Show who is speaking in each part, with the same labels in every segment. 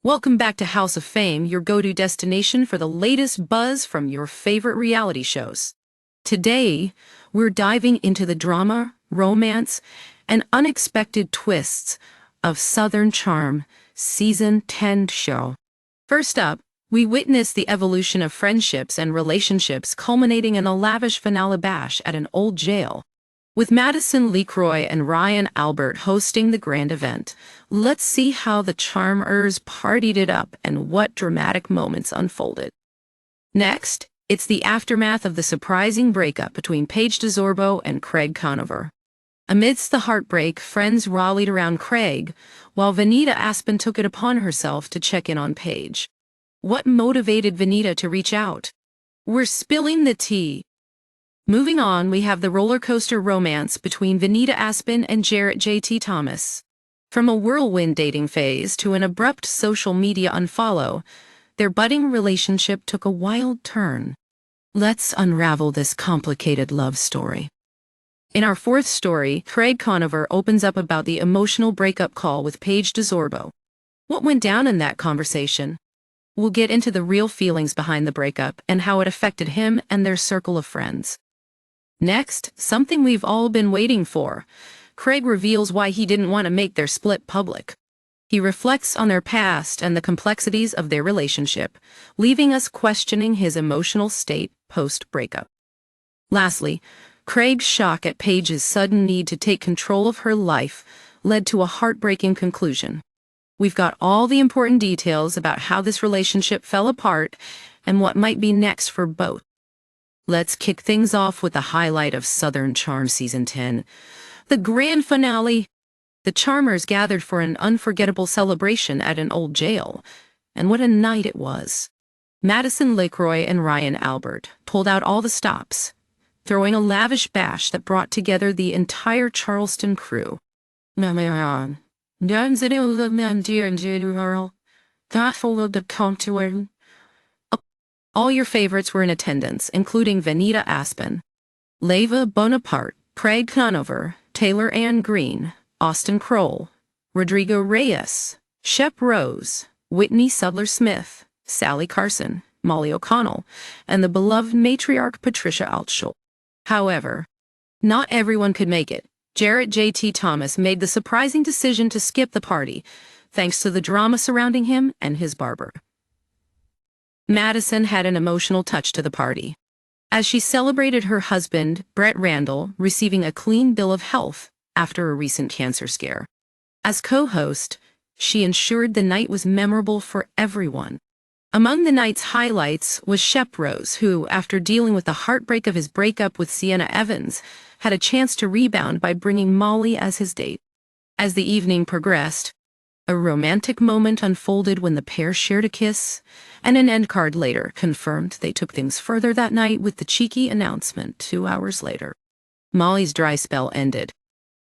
Speaker 1: Welcome back to House of Fame, your go-to destination for the latest buzz from your favorite reality shows. Today, we're diving into the drama, romance, and unexpected twists of Southern Charm Season 10 show. First up, we witness the evolution of friendships and relationships culminating in a lavish finale bash at an old jail. With Madison, LeCroy, and Ryan Albert hosting the grand event, let's see how the Charmers partied it up and what dramatic moments unfolded. Next, it's the aftermath of the surprising breakup between Paige DeSorbo and Craig Conover. Amidst the heartbreak, friends rallied around Craig, while Venita Aspen took it upon herself to check in on Paige. What motivated Venita to reach out? We're spilling the tea. Moving on, we have the roller coaster romance between Venita Aspen and Jarrett JT Thomas. From a whirlwind dating phase to an abrupt social media unfollow, their budding relationship took a wild turn. Let's unravel this complicated love story. In our fourth story, Craig Conover opens up about the emotional breakup call with Paige DeSorbo. What went down in that conversation? We'll get into the real feelings behind the breakup and how it affected him and their circle of friends. Next, something we've all been waiting for. Craig reveals why he didn't want to make their split public. He reflects on their past and the complexities of their relationship, leaving us questioning his emotional state post-breakup. Lastly, Craig's shock at Paige's sudden need to take control of her life led to a heartbreaking conclusion. We've got all the important details about how this relationship fell apart and what might be next for both. Let's kick things off with the highlight of Southern Charm Season 10, the grand finale. The Charmers gathered for an unforgettable celebration at an old jail, and what a night it was. Madison, LeCroy, and Ryan Albert pulled out all the stops, throwing a lavish bash that brought together the entire Charleston crew. All your favorites were in attendance, including Venita Aspen, Leva Bonaparte, Craig Conover, Taylor Ann Green, Austin Kroll, Rodrigo Reyes, Shep Rose, Whitney Sudler-Smith, Sally Carson, Molly O'Connell, and the beloved matriarch Patricia Altschul. However, not everyone could make it. Jarrett JT Thomas made the surprising decision to skip the party, thanks to the drama surrounding him and his barber. Madison had an emotional touch to the party, as she celebrated her husband, Brett Randall, receiving a clean bill of health after a recent cancer scare. As co-host, she ensured the night was memorable for everyone. Among the night's highlights was Shep Rose, who, after dealing with the heartbreak of his breakup with Sienna Evans, had a chance to rebound by bringing Molly as his date. As the evening progressed, a romantic moment unfolded when the pair shared a kiss, and an end card later confirmed they took things further that night with the cheeky announcement 2 hours later. Molly's dry spell ended.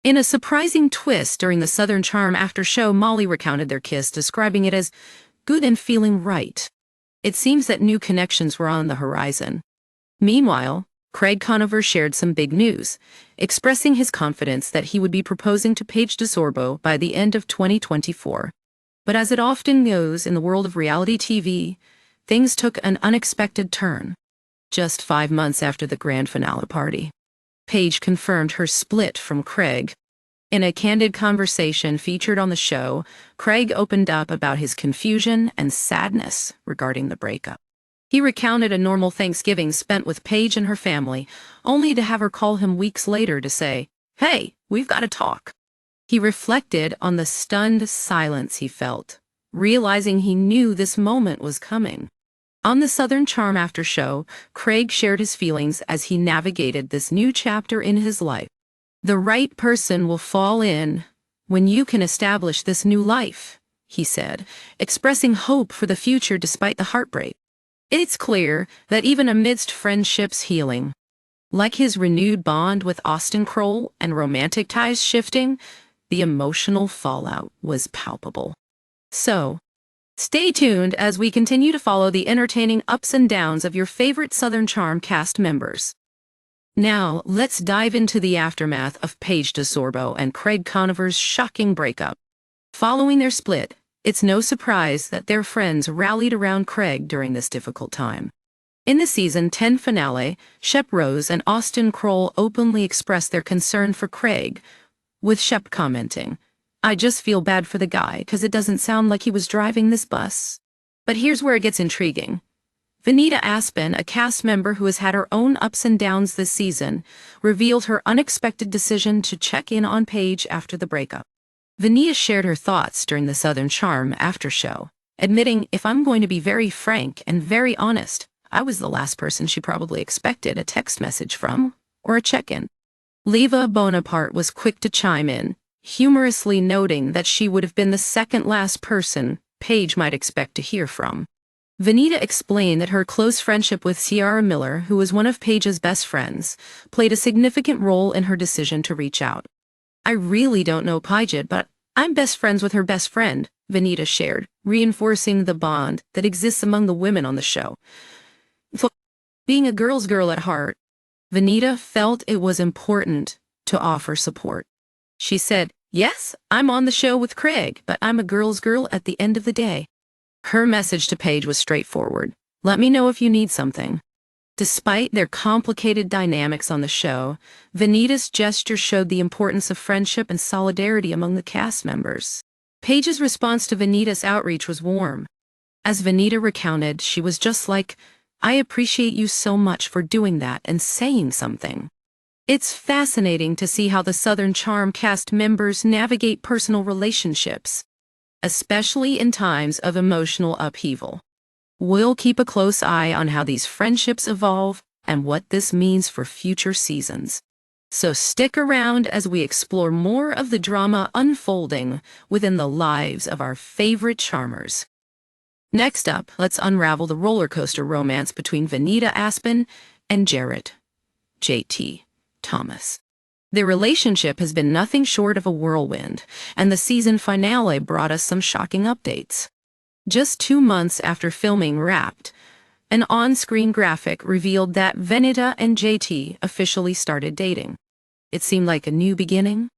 Speaker 1: In a surprising twist during the Southern Charm after show, Molly recounted their kiss, describing it as good and feeling right. It seems that new connections were on the horizon. Meanwhile, Craig Conover shared some big news, expressing his confidence that he would be proposing to Paige DeSorbo by the end of 2024. But as it often goes in the world of reality TV, things took an unexpected turn. Just 5 months after the grand finale party, Paige confirmed her split from Craig. In a candid conversation featured on the show, Craig opened up about his confusion and sadness regarding the breakup. He recounted a normal Thanksgiving spent with Paige and her family, only to have her call him weeks later to say, "Hey, we've got to talk." He reflected on the stunned silence he felt, realizing he knew this moment was coming. On the Southern Charm after show, Craig shared his feelings as he navigated this new chapter in his life. "The right person will fall in when you can establish this new life," he said, expressing hope for the future despite the heartbreak. It's clear that even amidst friendships healing, like his renewed bond with Austin Kroll and romantic ties shifting, the emotional fallout was palpable. So, stay tuned as we continue to follow the entertaining ups and downs of your favorite Southern Charm cast members. Now, let's dive into the aftermath of Paige DeSorbo and Craig Conover's shocking breakup. Following their split, It's no surprise that their friends rallied around Craig during this difficult time. In the season 10 finale, Shep Rose and Austin Kroll openly expressed their concern for Craig, with Shep commenting, "I just feel bad for the guy 'cause it doesn't sound like he was driving this bus." But here's where it gets intriguing. Venita Aspen, a cast member who has had her own ups and downs this season, revealed her unexpected decision to check in on Paige after the breakup. Venita shared her thoughts during the Southern Charm after show, admitting, "If I'm going to be very frank and very honest, I was the last person she probably expected a text message from, or a check-in." Leva Bonaparte was quick to chime in, humorously noting that she would have been the second last person Paige might expect to hear from. Venita explained that her close friendship with Ciara Miller, who was one of Paige's best friends, played a significant role in her decision to reach out. "I really don't know Paige, but I'm best friends with her best friend," Venita shared, reinforcing the bond that exists among the women on the show. Being a girl's girl at heart, Venita felt it was important to offer support. She said, "Yes, I'm on the show with Craig, but I'm a girl's girl at the end of the day." Her message to Paige was straightforward. "Let me know if you need something." Despite their complicated dynamics on the show, Venita's gesture showed the importance of friendship and solidarity among the cast members. Paige's response to Venita's outreach was warm. As Venita recounted, she was just like, "I appreciate you so much for doing that and saying something." It's fascinating to see how the Southern Charm cast members navigate personal relationships, especially in times of emotional upheaval. We'll keep a close eye on how these friendships evolve and what this means for future seasons. So stick around as we explore more of the drama unfolding within the lives of our favorite charmers. Next up, let's unravel the roller coaster romance between Venita Aspen and Jarrett, JT, Thomas. Their relationship has been nothing short of a whirlwind, and the season finale brought us some shocking updates. Just 2 months after filming wrapped, an on-screen graphic revealed that Venita and JT officially started dating. It seemed like a new beginning,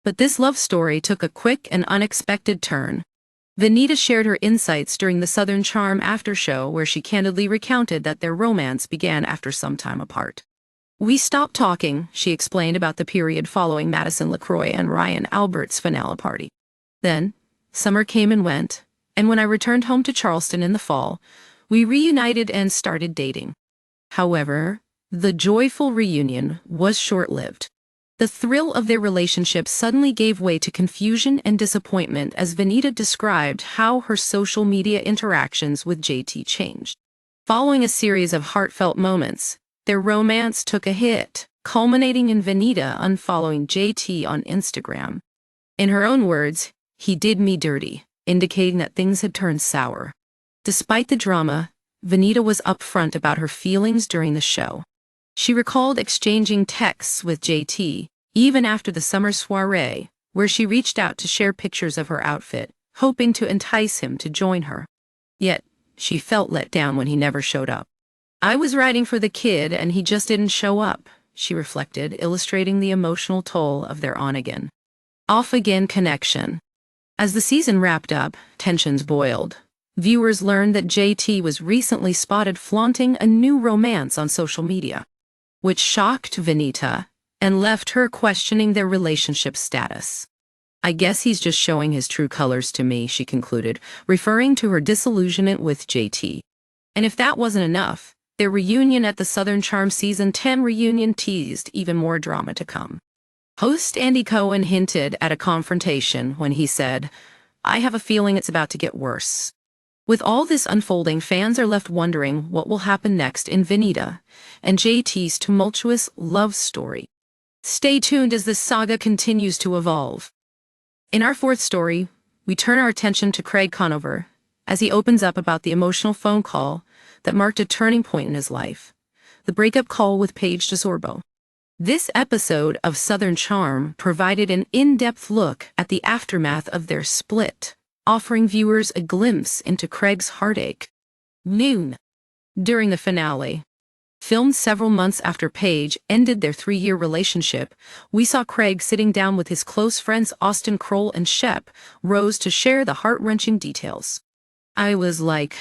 Speaker 1: but this love story took a quick and unexpected turn. Venita shared her insights during the Southern Charm after show, where she candidly recounted that their romance began after some time apart. "We stopped talking," she explained, about the period following Madison, LeCroy, and Ryan Albert's finale party. "Then, summer came and went, and when I returned home to Charleston in the fall, we reunited and started dating." However, the joyful reunion was short-lived. The thrill of their relationship suddenly gave way to confusion and disappointment as Venita described how her social media interactions with JT changed. Following a series of heartfelt moments, their romance took a hit, culminating in Venita unfollowing JT on Instagram. In her own words, "He did me dirty," indicating that things had turned sour. Despite the drama, Venita was upfront about her feelings during the show. She recalled exchanging texts with JT, even after the summer soiree, where she reached out to share pictures of her outfit, hoping to entice him to join her. Yet, she felt let down when he never showed up. "I was writing for the kid and he just didn't show up," she reflected, illustrating the emotional toll of their on-again, off-again connection. As the season wrapped up, tensions boiled. Viewers learned that JT was recently spotted flaunting a new romance on social media, which shocked Venita and left her questioning their relationship status. "I guess he's just showing his true colors to me," she concluded, referring to her disillusionment with JT. And if that wasn't enough, their reunion at the Southern Charm Season 10 reunion teased even more drama to come. Host Andy Cohen hinted at a confrontation when he said, "I have a feeling it's about to get worse." With all this unfolding, fans are left wondering what will happen next in Venita and JT's tumultuous love story. Stay tuned as this saga continues to evolve. In our fourth story, we turn our attention to Craig Conover as he opens up about the emotional phone call that marked a turning point in his life, the breakup call with Paige DeSorbo. This episode of Southern Charm provided an in-depth look at the aftermath of their split, offering viewers a glimpse into Craig's heartache. Noon. During the finale, Filmed several months after Paige ended their 3-year relationship, we saw Craig sitting down with his close friends Austin Kroll and Shep Rose to share the heart-wrenching details. I was like,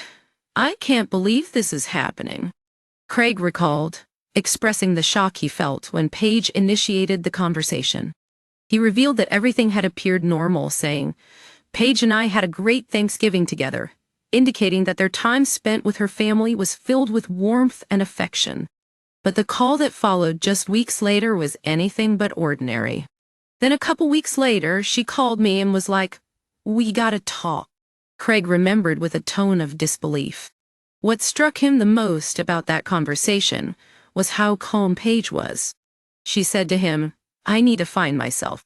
Speaker 1: I can't believe this is happening, Craig recalled, expressing the shock he felt when Paige initiated the conversation. He revealed that everything had appeared normal, saying, Paige and I had a great Thanksgiving together, indicating that their time spent with her family was filled with warmth and affection. But the call that followed just weeks later was anything but ordinary. Then a couple weeks later, she called me and was like, we gotta talk. Craig remembered with a tone of disbelief. What struck him the most about that conversation was how calm Paige was. She said to him, I need to find myself.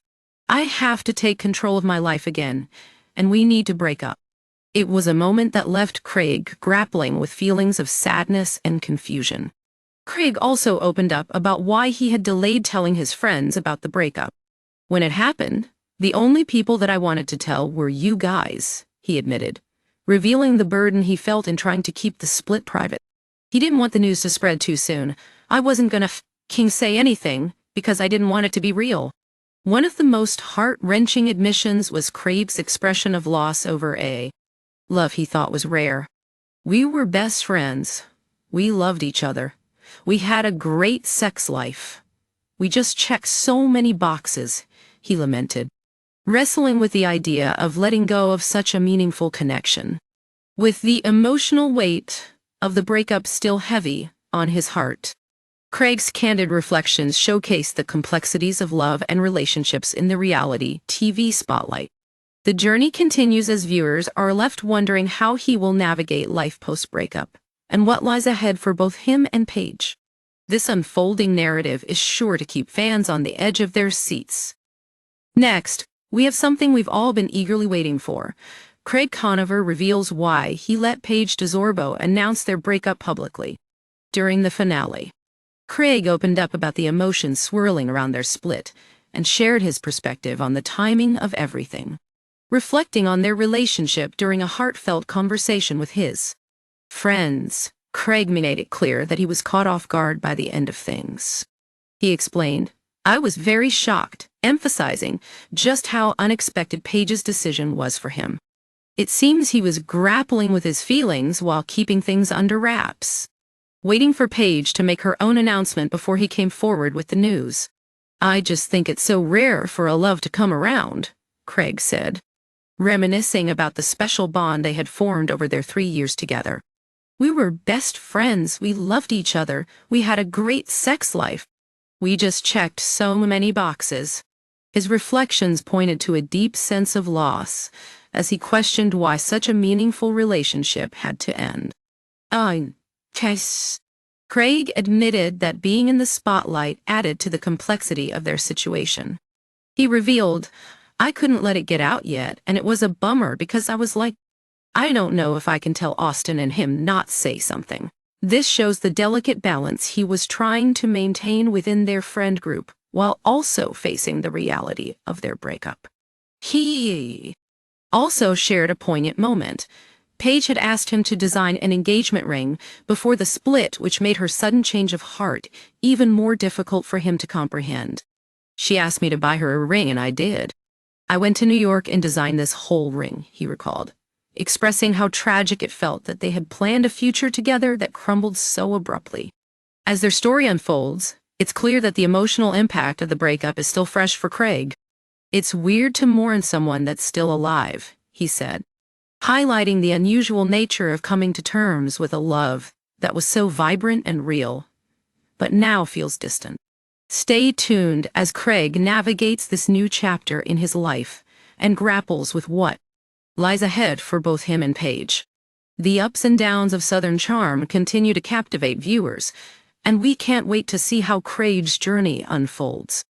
Speaker 1: I have to take control of my life again, and we need to break up. It was a moment that left Craig grappling with feelings of sadness and confusion. Craig also opened up about why he had delayed telling his friends about the breakup. When it happened, the only people that I wanted to tell were you guys, he admitted, revealing the burden he felt in trying to keep the split private. He didn't want the news to spread too soon. I wasn't gonna say anything because I didn't want it to be real. One of the most heart-wrenching admissions was Craig's expression of loss over a love he thought was rare. We were best friends. We loved each other. We had a great sex life. We just checked so many boxes, he lamented, wrestling with the idea of letting go of such a meaningful connection. With the emotional weight of the breakup still heavy on his heart, Craig's candid reflections showcased the complexities of love and relationships in the reality TV spotlight. The journey continues as viewers are left wondering how he will navigate life post-breakup and what lies ahead for both him and Paige. This unfolding narrative is sure to keep fans on the edge of their seats. Next, we have something we've all been eagerly waiting for. Craig Conover reveals why he let Paige DeSorbo announce their breakup publicly. During the finale, Craig opened up about the emotions swirling around their split and shared his perspective on the timing of everything, reflecting on their relationship during a heartfelt conversation with his friends. Craig made it clear that he was caught off guard by the end of things. He explained, I was very shocked, emphasizing just how unexpected Paige's decision was for him. It seems he was grappling with his feelings while keeping things under wraps, waiting for Paige to make her own announcement before he came forward with the news. I just think it's so rare for a love to come around, Craig said, reminiscing about the special bond they had formed over their 3 years together. We were best friends, we loved each other, we had a great sex life. We just checked so many boxes. His reflections pointed to a deep sense of loss as he questioned why such a meaningful relationship had to end. Craig admitted that being in the spotlight added to the complexity of their situation. He revealed, I couldn't let it get out yet, and it was a bummer because I was like, I don't know if I can tell Austin and him not say something. This shows the delicate balance he was trying to maintain within their friend group while also facing the reality of their breakup. He also shared a poignant moment. Paige had asked him to design an engagement ring before the split, which made her sudden change of heart even more difficult for him to comprehend. She asked me to buy her a ring, and I did. I went to New York and designed this whole ring, he recalled, expressing how tragic it felt that they had planned a future together that crumbled so abruptly. As their story unfolds, it's clear that the emotional impact of the breakup is still fresh for Craig. It's weird to mourn someone that's still alive, he said, highlighting the unusual nature of coming to terms with a love that was so vibrant and real, but now feels distant. Stay tuned as Craig navigates this new chapter in his life and grapples with what lies ahead for both him and Paige. The ups and downs of Southern charm continue to captivate viewers, and we can't wait to see how Craig's journey unfolds.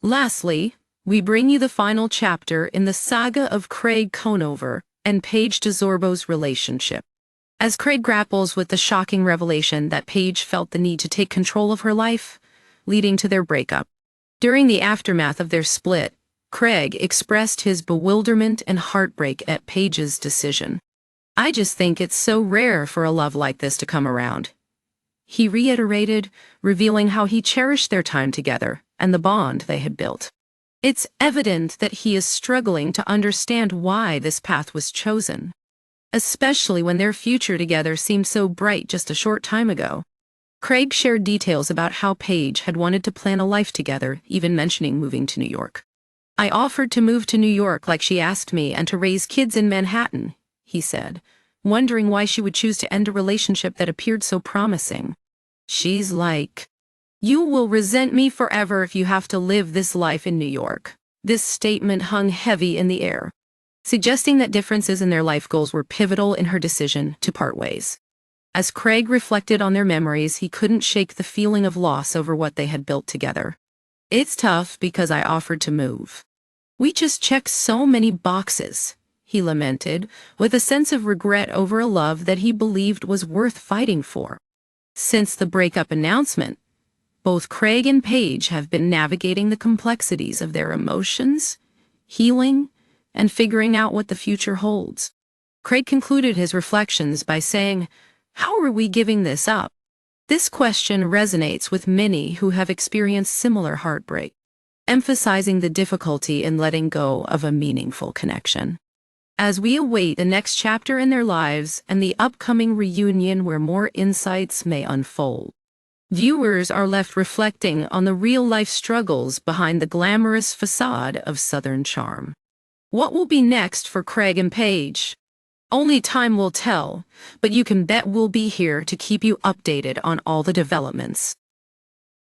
Speaker 1: Lastly, we bring you the final chapter in the saga of Craig Conover and Paige DeSorbo's relationship. As Craig grapples with the shocking revelation that Paige felt the need to take control of her life, leading to their breakup. During the aftermath of their split, Craig expressed his bewilderment and heartbreak at Paige's decision. I just think it's so rare for a love like this to come around, he reiterated, revealing how he cherished their time together and the bond they had built. It's evident that he is struggling to understand why this path was chosen, especially when their future together seemed so bright just a short time ago. Craig shared details about how Paige had wanted to plan a life together, even mentioning moving to New York. I offered to move to New York like she asked me and to raise kids in Manhattan, he said, wondering why she would choose to end a relationship that appeared so promising. She's like, "You will resent me forever if you have to live this life in New York." This statement hung heavy in the air, suggesting that differences in their life goals were pivotal in her decision to part ways. As Craig reflected on their memories, he couldn't shake the feeling of loss over what they had built together. "It's tough because I offered to move. We just checked so many boxes," he lamented, with a sense of regret over a love that he believed was worth fighting for. Since the breakup announcement, both Craig and Paige have been navigating the complexities of their emotions, healing, and figuring out what the future holds. Craig concluded his reflections by saying, "How are we giving this up?" This question resonates with many who have experienced similar heartbreak, emphasizing the difficulty in letting go of a meaningful connection. As we await the next chapter in their lives and the upcoming reunion where more insights may unfold, viewers are left reflecting on the real-life struggles behind the glamorous facade of Southern charm. What will be next for Craig and Paige? Only time will tell, but you can bet we'll be here to keep you updated on all the developments.